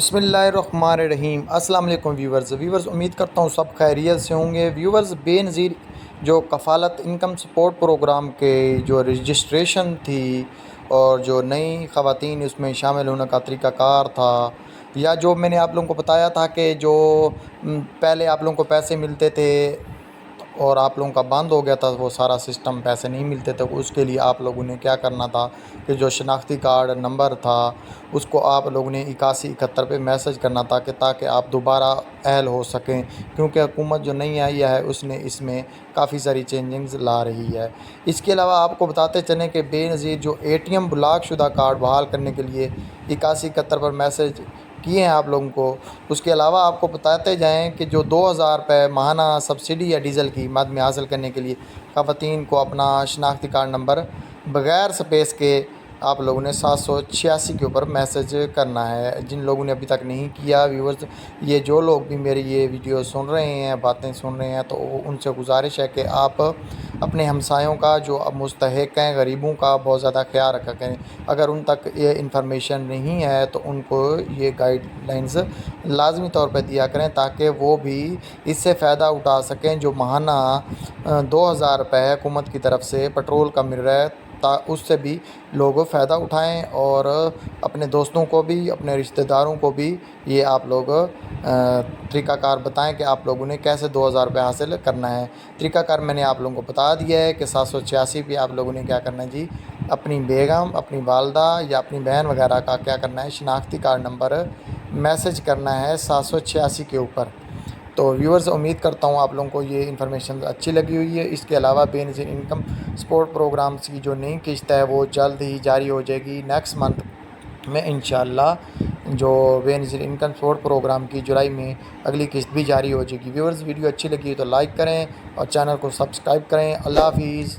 بسم اللہ الرحمن الرحیم۔ السلام علیکم ویورز امید کرتا ہوں سب خیریت سے ہوں گے۔ ویورز، بے نظیر جو کفالت انکم سپورٹ پروگرام کے جو رجسٹریشن تھی اور جو نئی خواتین اس میں شامل ہونے کا طریقہ کار تھا، یا جو میں نے آپ لوگوں کو بتایا تھا کہ جو پہلے آپ لوگوں کو پیسے ملتے تھے اور آپ لوگوں کا بند ہو گیا تھا، وہ سارا سسٹم پیسے نہیں ملتے تھے، اس کے لیے آپ لوگوں نے کیا کرنا تھا کہ جو شناختی کارڈ نمبر تھا اس کو آپ لوگوں نے 8171 پہ میسج کرنا تھا کہ تاکہ آپ دوبارہ اہل ہو سکیں، کیونکہ حکومت جو نئی آئی ہے اس میں کافی ساری چینجنگز لا رہی ہے۔ اس کے علاوہ آپ کو بتاتے چلیں کہ بے نظیر جو ATM بلاک شدہ کارڈ بحال کرنے کے لیے 8171 پر میسج کیے ہیں آپ لوگوں کو، اس کے علاوہ آپ کو بتاتے جائیں کہ جو 2000 روپے ماہانہ سبسڈی یا ڈیزل کی مد میں حاصل کرنے کے لیے خواتین کو اپنا شناختی کارڈ نمبر بغیر سپیس کے آپ لوگوں نے 786 کے اوپر میسج کرنا ہے۔ جن لوگوں نے ابھی تک نہیں کیا ویورز، یہ جو لوگ بھی میری یہ ویڈیو سن رہے ہیں، باتیں سن رہے ہیں، تو ان سے گزارش ہے کہ آپ اپنے ہمسایوں کا جو اب مستحق ہیں، غریبوں کا بہت زیادہ خیال رکھا کریں۔ اگر ان تک یہ انفارمیشن نہیں ہے تو ان کو یہ گائیڈ لائنز لازمی طور پہ دیا کریں تاکہ وہ بھی اس سے فائدہ اٹھا سکیں۔ جو ماہانہ 2000 روپے حکومت کی طرف سے پیٹرول کا مل رہا ہے، اس سے بھی لوگ فائدہ اٹھائیں اور اپنے دوستوں کو بھی، اپنے رشتہ داروں کو بھی یہ آپ لوگ طریقہ کار بتائیں کہ آپ لوگوں نے کیسے 2000 روپے حاصل کرنا ہے۔ طریقہ کار میں نے آپ لوگوں کو بتا دیا ہے کہ 786 پہ آپ لوگوں نے کیا کرنا ہے جی، اپنی بیگم، اپنی والدہ یا اپنی بہن وغیرہ کا کیا کرنا ہے، شناختی کارڈ نمبر میسج کرنا ہے 786 کے اوپر۔ تو ویورز، امید کرتا ہوں آپ لوگوں کو یہ انفارمیشن اچھی لگی ہوئی ہے۔ اس کے علاوہ بے نظیر انکم سپورٹ پروگرامز کی جو نئی قسط ہے وہ جلد ہی جاری ہو جائے گی۔ نیکسٹ منتھ میں انشاءاللہ جو بے نظیر انکم سپورٹ پروگرام کی جولائی میں اگلی قسط بھی جاری ہو جائے گی۔ ویورز، ویڈیو اچھی لگی تو لائک کریں اور چینل کو سبسکرائب کریں۔ اللہ حافظ۔